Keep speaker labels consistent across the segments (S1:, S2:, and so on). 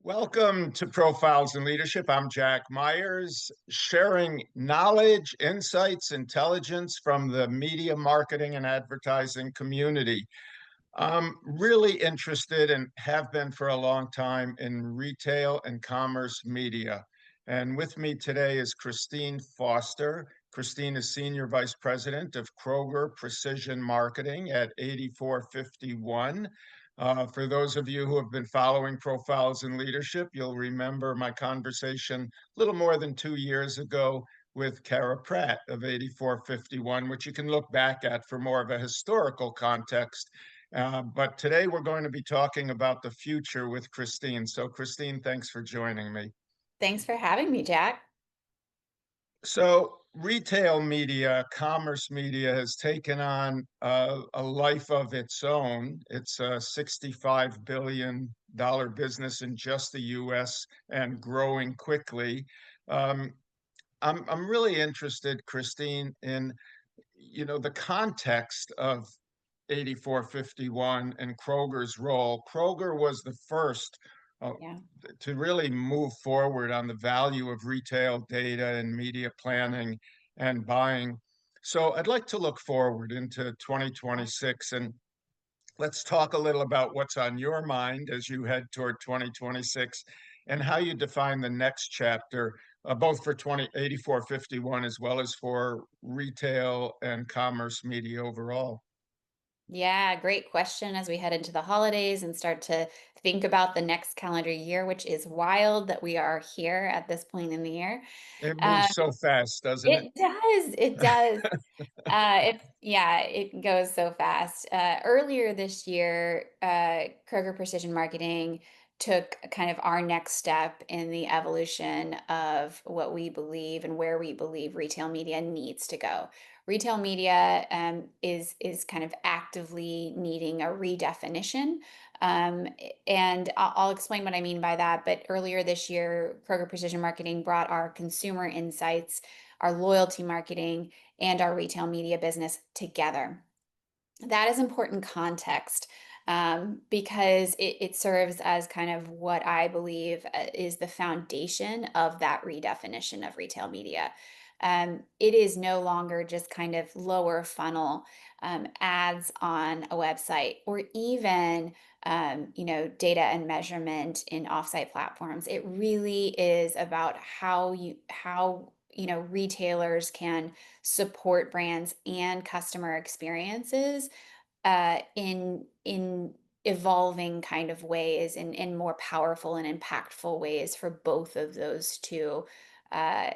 S1: Welcome to Profiles in Leadership. I'm Jack Myers, sharing knowledge, insights, intelligence from the media, marketing, and advertising community. I'm really interested and have been for a long time in retail and commerce media. And with me today is Christine Foster. Christine is Senior Vice President of Kroger Precision Marketing at 8451. For those of you who have been following Profiles in Leadership, you'll remember my conversation a little more than 2 years ago with Kara Pratt of 8451, which you can look back at for more of a historical context. But today we're going to be talking about the future with Christine. So, Christine, thanks for joining me.
S2: Thanks for having me, Jack.
S1: So, retail media, commerce media has taken on a life of its own. It's a $65 billion business in just the US and growing quickly. Um, I'm really interested, Christine, in the context of 8451 and Kroger's role. Kroger was the first uh,
S2: Yeah.
S1: to really move forward on the value of retail data and media planning and buying. So I'd like to look forward into 2026 and let's talk a little about what's on your mind as you head toward 2026 and how you define the next chapter, both for 8451 as well as for retail and commerce media overall.
S2: Yeah, great question as we head into the holidays and start to think about the next calendar year, which is wild that we are here at this point in the year.
S1: It
S2: Um,
S1: moves so fast, doesn't it?
S2: it does. It does. It goes so fast. Earlier this year, Kroger Precision Marketing took kind of our next step in the evolution of what we believe and where we believe retail media needs to go. Retail media is kind of actively needing a redefinition. And I'll explain what I mean by that. But earlier this year, Kroger Precision Marketing brought our consumer insights, our loyalty marketing, and our retail media business together. That is important context because it serves as kind of what I believe is the foundation of that redefinition of retail media. It is no longer just kind of lower funnel ads on a website or even data and measurement in offsite platforms. It really is about how retailers can support brands and customer experiences in evolving kind of ways, in more powerful and impactful ways for both of those two uh,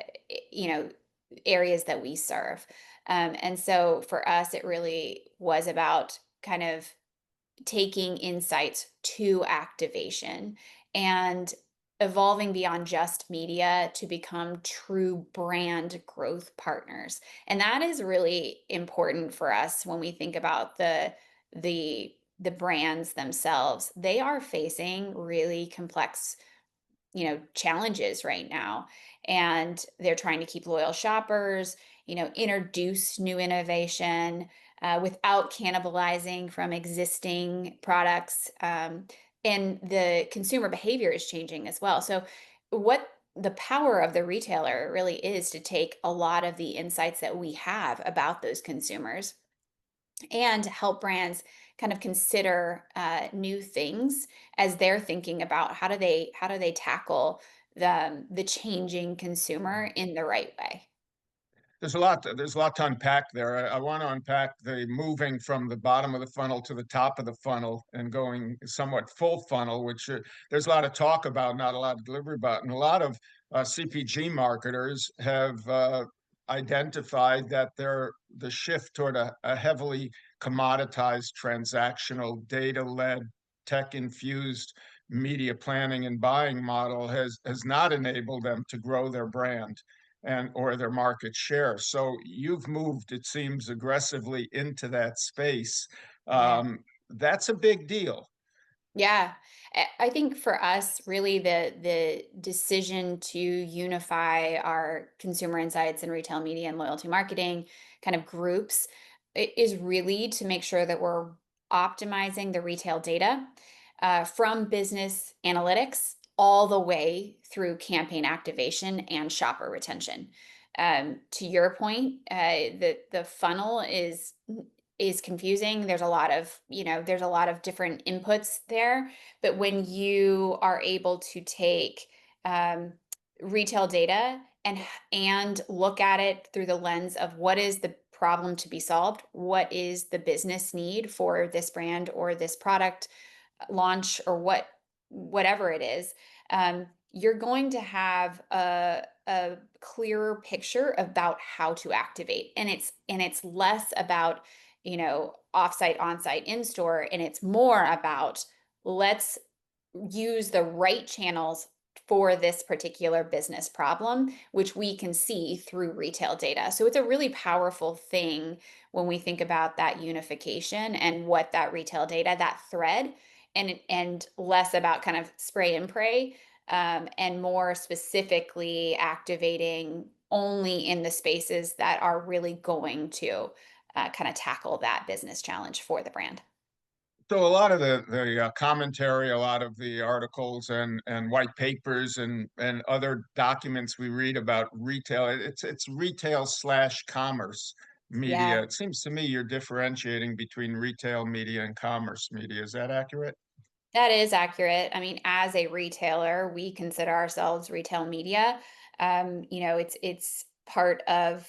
S2: you know areas that we serve. And so for us, it really was about kind of taking insights to activation and evolving beyond just media to become true brand growth partners. And that is really important for us when we think about the brands themselves. They are facing really complex challenges right now, and they're trying to keep loyal shoppers, introduce new innovation without cannibalizing from existing products. And the consumer behavior is changing as well. So what the power of the retailer really is to take a lot of the insights that we have about those consumers and help brands kind of consider new things as they're thinking about how do they tackle the changing consumer in the right way.
S1: There's a lot to unpack there. I want to unpack the moving from the bottom of the funnel to the top of the funnel and going somewhat full funnel, which there's a lot of talk about, not a lot of delivery about. And a lot of CPG marketers have identified that the shift toward a heavily commoditized, transactional, data-led, tech-infused media planning and buying model has not enabled them to grow their brand and or their market share. So you've moved, it seems, aggressively into that space.
S2: Yeah.
S1: That's a big deal.
S2: Yeah. I think for us, really the decision to unify our consumer insights and retail media and loyalty marketing kind of groups is really to make sure that we're optimizing the retail data from business analytics all the way through campaign activation and shopper retention. To your point, the funnel is confusing. There's a lot of, there's a lot of different inputs there. But when you are able to take um, retail data and look at it through the lens of what is the problem to be solved, what is the business need for this brand or this product launch or whatever it is, you're going to have a clearer picture about how to activate, and it's less about offsite, onsite, in store, and it's more about let's use the right channels for this particular business problem, which we can see through retail data. So it's a really powerful thing when we think about that unification and what that retail data, that thread, and less about kind of spray and pray, and more specifically activating only in the spaces that are really going to kind of tackle that business challenge for the brand.
S1: So a lot of the commentary, a lot of the articles and white papers and other documents we read about retail, it's retail slash commerce
S2: Yeah.
S1: media. It seems to me you're differentiating between retail media and commerce media. Is that accurate?
S2: That is accurate. I mean, as a retailer, we consider ourselves retail media. It's part of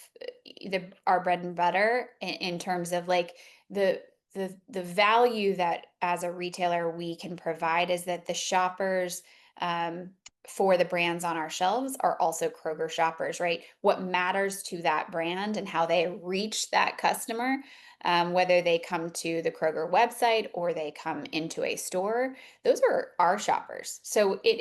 S2: our bread and butter in terms of like the the value that as a retailer we can provide is that the shoppers um, for the brands on our shelves are also Kroger shoppers, right? What matters to that brand and how they reach that customer, whether they come to the Kroger website or they come into a store, those are our shoppers. So it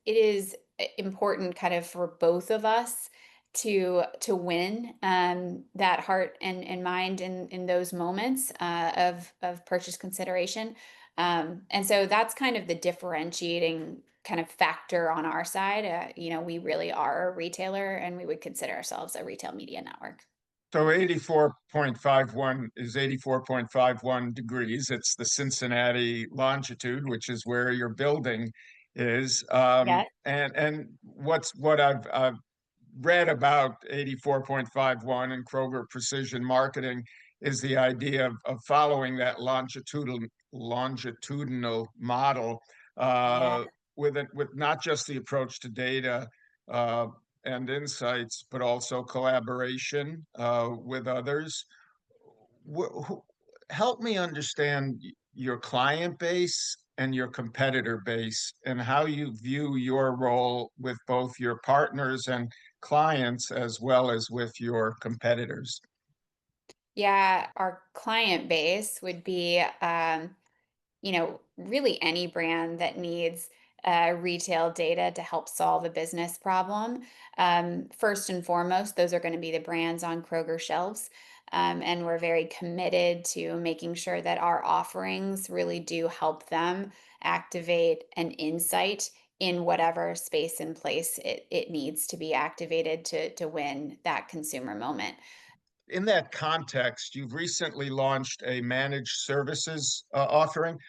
S2: is important kind of for both of us to win that heart and mind in those moments of purchase consideration. And so that's kind of the differentiating kind of factor on our side. We really are a retailer, and we would consider ourselves a retail media network.
S1: So 84.51 is 84.51 degrees. It's the Cincinnati longitude, which is where your building is.
S2: Yeah.
S1: And what I've read about 84.51 and Kroger Precision Marketing is the idea of following that longitudinal model
S2: Yeah.
S1: with not just the approach to data uh, and insights, but also collaboration with others. Help me understand your client base and your competitor base and how you view your role with both your partners and clients as well as with your competitors.
S2: Yeah, our client base would be really any brand that needs retail data to help solve a business problem. First and foremost, those are going to be the brands on Kroger shelves. And we're very committed to making sure that our offerings really do help them activate an insight in whatever space and place it needs to be activated to win that consumer moment.
S1: In that context, you've recently launched a managed services offering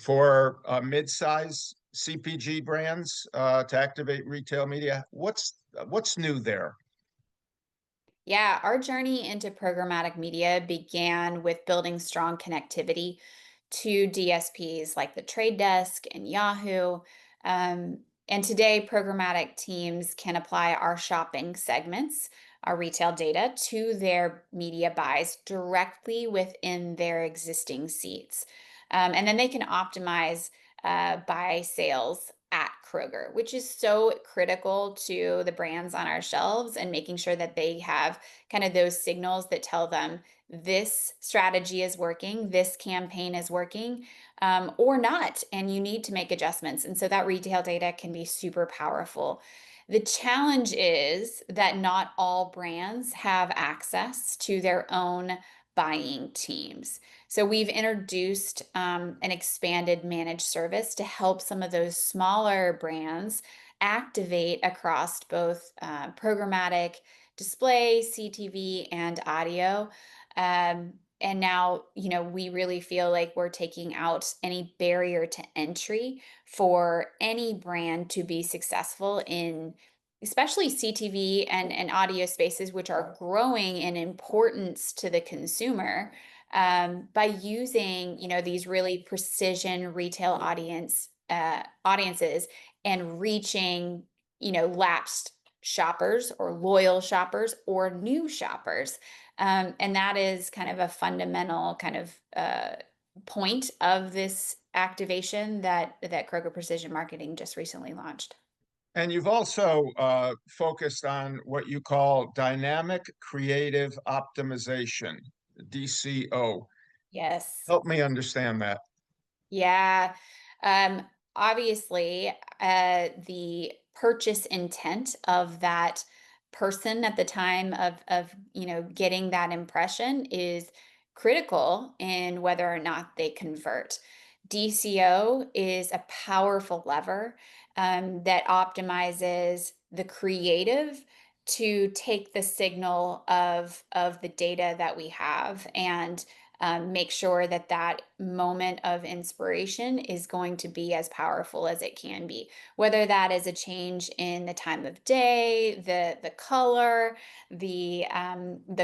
S1: for mid-size CPG brands to activate retail media. What's new there?
S2: Yeah, our journey into programmatic media began with building strong connectivity to DSPs like the Trade Desk and Yahoo. And today, programmatic teams can apply our shopping segments, our retail data, to their media buys directly within their existing seats. And then they can optimize buy sales at Kroger, which is so critical to the brands on our shelves and making sure that they have kind of those signals that tell them this strategy is working, this campaign is working, or not, and you need to make adjustments. And so that retail data can be super powerful. The challenge is that not all brands have access to their own buying teams. So we've introduced an expanded managed service to help some of those smaller brands activate across both programmatic, display, CTV, and audio. And now, we really feel like we're taking out any barrier to entry for any brand to be successful in, especially CTV and audio spaces, which are growing in importance to the consumer, by using, these really precision retail audiences, and reaching, lapsed shoppers or loyal shoppers or new shoppers. And that is kind of a fundamental kind of point of this activation that Kroger Precision Marketing just recently launched.
S1: And you've also focused on what you call dynamic creative optimization, DCO.
S2: Yes.
S1: Help me understand that.
S2: Yeah. Um, Obviously, the purchase intent of that person at the time of getting that impression is critical in whether or not they convert. DCO is a powerful lever that optimizes the creative to take the signal of the data that we have, and make sure that that moment of inspiration is going to be as powerful as it can be. Whether that is a change in the time of day, the color, the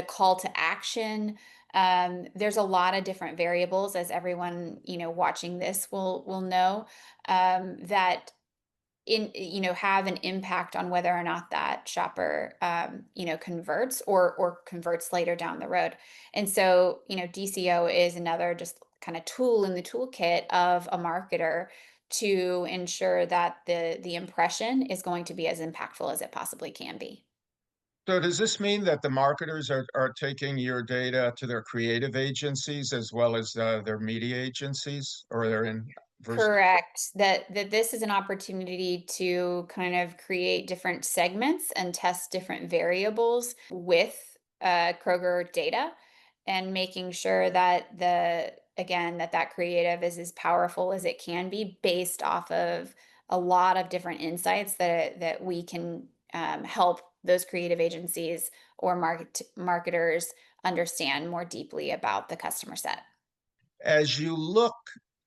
S2: call to action. There's a lot of different variables, as everyone watching this will know, that have an impact on whether or not that shopper converts or converts later down the road. And so DCO is another just kind of tool in the toolkit of a marketer to ensure that the impression is going to be as impactful as it possibly can be.
S1: So does this mean that the marketers are taking your data to their creative agencies as well as their media agencies, or they're in versus?
S2: Correct. That this is an opportunity to kind of create different segments and test different variables with Kroger data, and making sure that that creative is as powerful as it can be, based off of a lot of different insights that we can help those creative agencies or marketers understand more deeply about the customer set.
S1: As you look,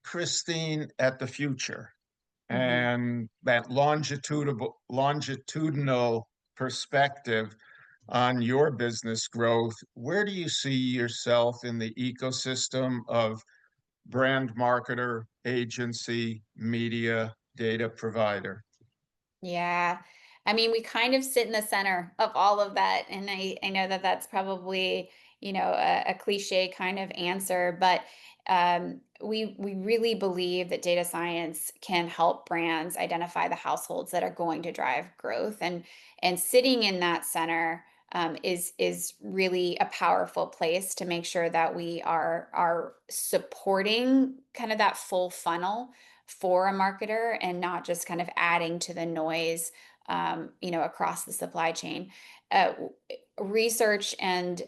S1: Christine, at the future
S2: Mhm.
S1: and that longitudinal perspective on your business growth, where do you see yourself in the ecosystem of brand marketer, agency, media, data provider?
S2: Yeah. I mean, we kind of sit in the center of all of that. And I know that that's probably, a cliche kind of answer, but we really believe that data science can help brands identify the households that are going to drive growth. And sitting in that center is really a powerful place to make sure that we are supporting kind of that full funnel for a marketer, and not just kind of adding to the noise, across the supply chain. Research and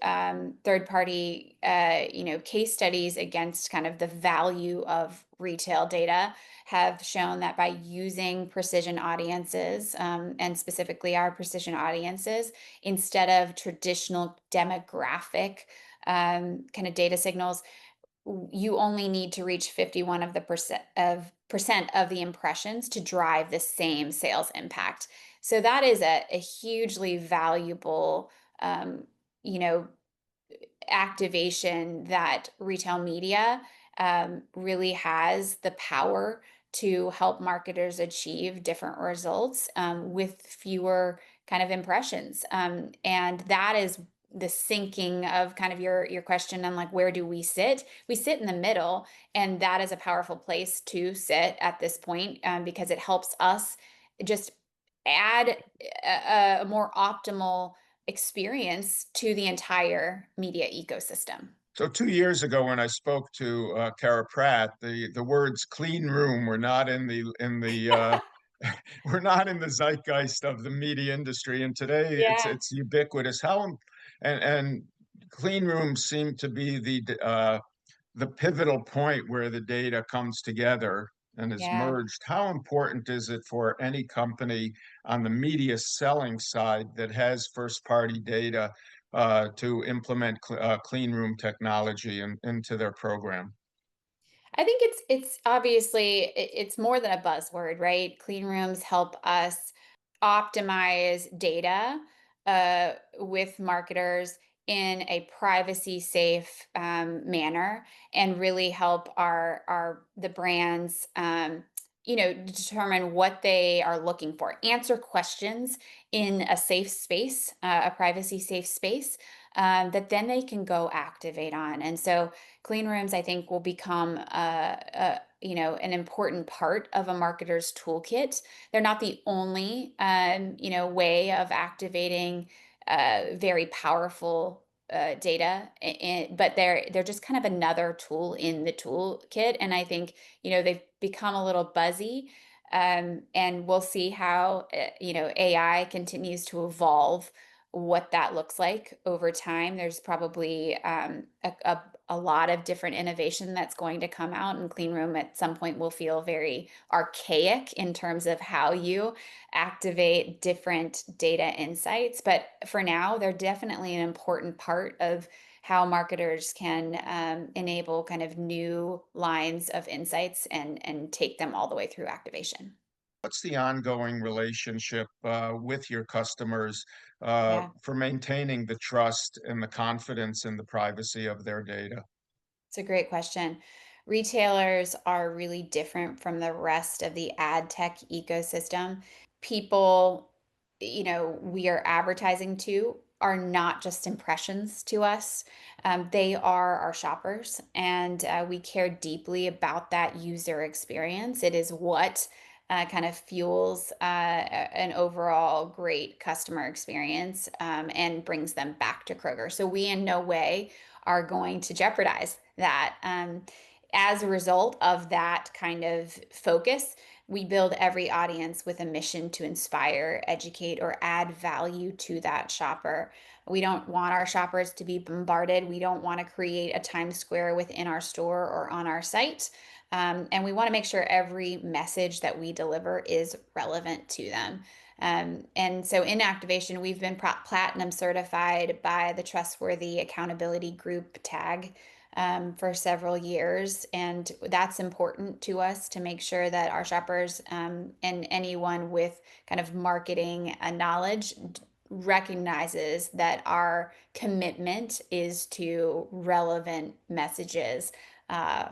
S2: third party, case studies against kind of the value of retail data have shown that by using precision audiences, and specifically our precision audiences, instead of traditional demographic kind of data signals, you only need to reach 51 of the percent of the impressions to drive the same sales impact. So that is a hugely valuable, um, you know, activation that retail media really has the power to help marketers achieve different results with fewer kind of impressions. And that is the sinking of kind of your question on, like, where do we sit? We sit in the middle, and that is a powerful place to sit at this point, because it helps us just add a more optimal experience to the entire media ecosystem.
S1: So 2 years ago, when I spoke to Kara Pratt, the words "clean room" were not in the were not in the zeitgeist of the media industry, and today
S2: Yeah,
S1: it's ubiquitous. And clean rooms seem to be the pivotal point where the data comes together and is
S2: yeah.
S1: merged. How important is it for any company on the media selling side that has first party data to implement clean room technology into their program?
S2: I think it's obviously it's more than a buzzword, right? Clean rooms help us optimize data with marketers in a privacy safe manner, and really help our the brands determine what they are looking for, answer questions in a safe space, a privacy safe space, that then they can go activate on. And so clean rooms, I think, will become an important part of a marketer's toolkit. They're not the only way of activating very powerful data, but they're just kind of another tool in the toolkit. And I think they've become a little buzzy, and we'll see how AI continues to evolve, what that looks like over time. There's probably a lot of different innovation that's going to come out, and clean room at some point will feel very archaic in terms of how you activate different data insights. But for now, they're definitely an important part of how marketers can enable kind of new lines of insights and take them all the way through activation.
S1: What's the ongoing relationship with your customers
S2: Yeah.
S1: for maintaining the trust and the confidence in the privacy of their data?
S2: It's a great question. Retailers are really different from the rest of the ad tech ecosystem. People, we are advertising to are not just impressions to us. They are our shoppers, and we care deeply about that user experience. It is what kind of fuels an overall great customer experience, and brings them back to Kroger. So we in no way are going to jeopardize that. As a result of that kind of focus, we build every audience with a mission to inspire, educate, or add value to that shopper. We don't want our shoppers to be bombarded. We don't want to create a Times Square within our store or on our site. And we want to make sure every message that we deliver is relevant to them. And so in activation, we've been platinum certified by the Trustworthy Accountability Group tag for several years. And that's important to us to make sure that our shoppers, and anyone with kind of marketing knowledge recognizes that our commitment is to relevant messages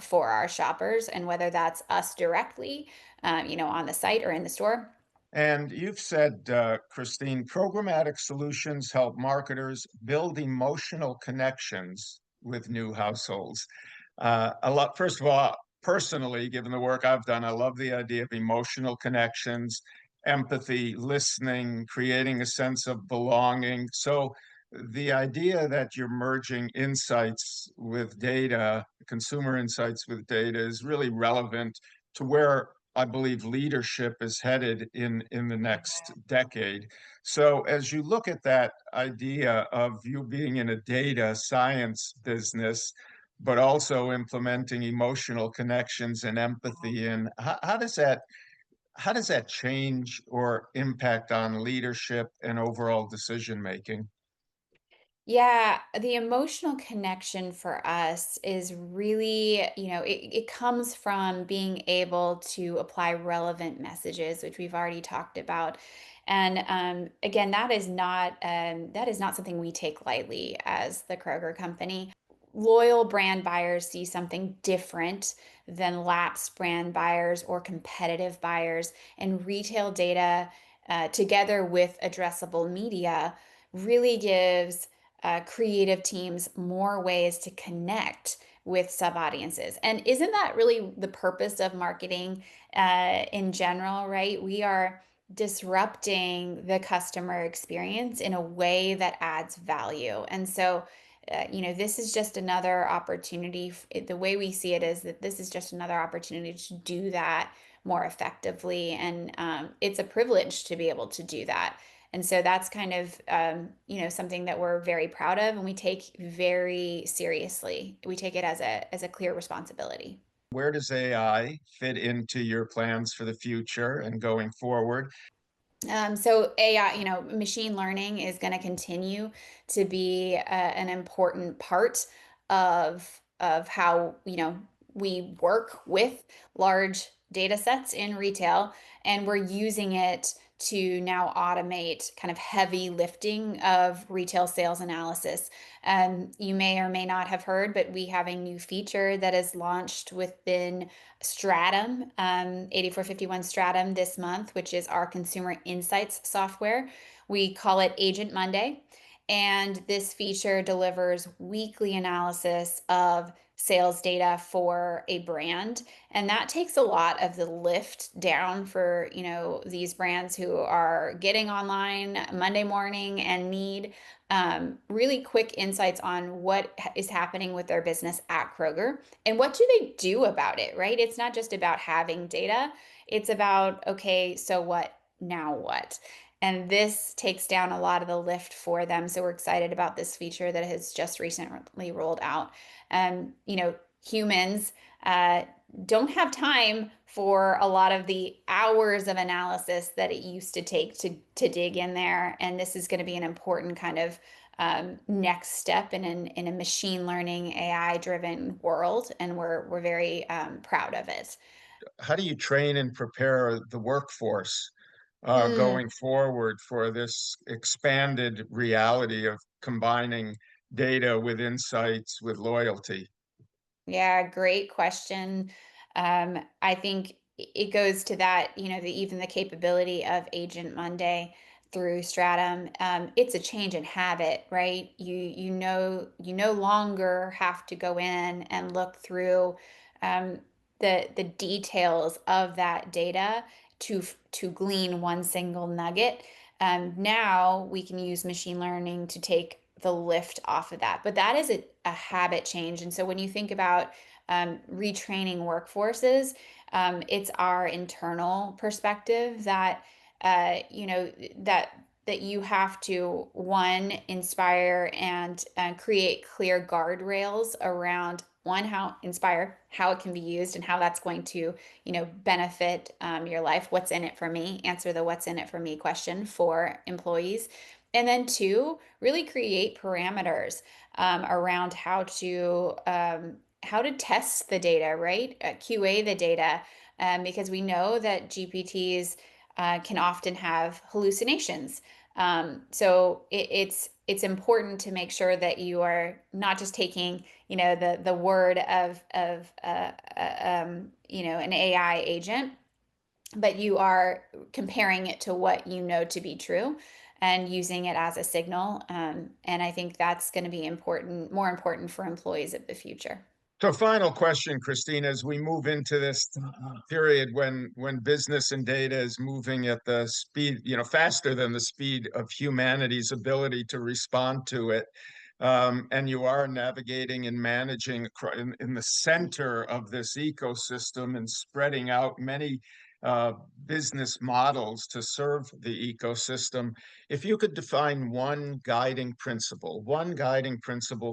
S2: for our shoppers, and whether that's us directly, on the site or in the store.
S1: And you've said, Christine, programmatic solutions help marketers build emotional connections with new households. A lot, first of all, personally, given the work I've done, I love the idea of emotional connections, empathy, listening, creating a sense of belonging. So the idea that you're merging insights with data, consumer insights with data, is really relevant to where I believe leadership is headed in the next decade. So as you look at that idea of you being in a data science business, but also implementing emotional connections and empathy, and how does that change or impact on leadership and overall decision making?
S2: Yeah, the emotional connection for us is really, it comes from being able to apply relevant messages, which we've already talked about. And again, that is not something we take lightly as the Kroger company. Loyal brand buyers see something different than lapsed brand buyers or competitive buyers, and retail data, together with addressable media, really gives creative teams more ways to connect with sub audiences. And isn't that really the purpose of marketing in general, right? We are disrupting the customer experience in a way that adds value. And so, this is just another opportunity. The way we see it is that this is just another opportunity to do that more effectively. And it's a privilege to be able to do that. And so that's kind of, something that we're very proud of, and we take very seriously. We take it as a clear responsibility.
S1: Where does AI fit into your plans for the future and going forward?
S2: So AI, machine learning is going to continue to be an important part of how, we work with large data sets in retail, and we're using it to now automate kind of heavy lifting of retail sales analysis. You may or may not have heard, but we have a new feature that is launched within Stratum, 8451 Stratum this month, which is our consumer insights software. We call it Agent Monday. And this feature delivers weekly analysis of sales data for a brand. And that takes a lot of the lift down for, these brands who are getting online Monday morning and need really quick insights on what is happening with their business at Kroger and what do they do about it, right? It's not just about having data. It's about, okay, so what, now what? And this takes down a lot of the lift for them. So we're excited about this feature that has just recently rolled out. Humans don't have time for a lot of the hours of analysis that it used to take to dig in there. And this is going to be an important kind of next step in a machine learning AI driven world. And we're very proud of it.
S1: How do you train and prepare the workforce
S2: Mm.
S1: going forward for this expanded reality of combining data with insights with loyalty?
S2: Yeah, great question. I think it goes to that, even the capability of Agent Monday through Stratum. It's a change in habit, right? You no longer have to go in and look through um, the details of that data to glean one single nugget. Now we can use machine learning to take the lift off of that. But that is a habit change. And so when you think about retraining workforces, it's our internal perspective that that you have to one inspire and create clear guardrails around one how inspire how it can be used and how that's going to benefit your life. What's in it for me? Answer the what's in it for me question for employees. And then two, really create parameters around how to test the data, right? QA the data, because we know that GPTs can often have hallucinations. So it's important to make sure that you are not just taking the word of an AI agent, but you are comparing it to what you know to be true and using it as a signal. And I think that's going to be important, more important for employees of the future.
S1: So, final question, Christina, as we move into this period when business and data is moving at the speed, faster than the speed of humanity's ability to respond to it, and you are navigating and managing in the center of this ecosystem and spreading out many business models to serve the ecosystem. If you could define one guiding principle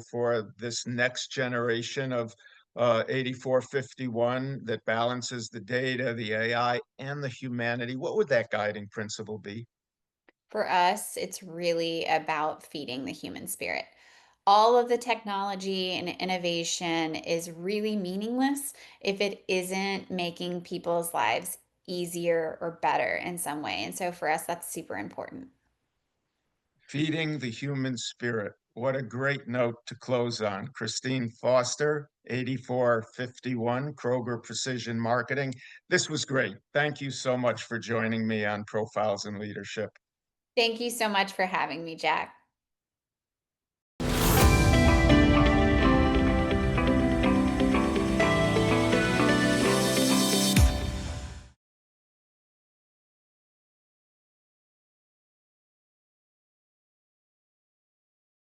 S1: for this next generation of 8451 that balances the data, the AI, and the humanity, what would that guiding principle be?
S2: For us, it's really about feeding the human spirit. All of the technology and innovation is really meaningless if it isn't making people's lives easier or better in some way. And so for us, that's super important.
S1: Feeding the human spirit. What a great note to close on. Christine Foster, 8451, Kroger Precision Marketing. This was great. Thank you so much for joining me on Profiles in Leadership.
S2: Thank you so much for having me, Jack.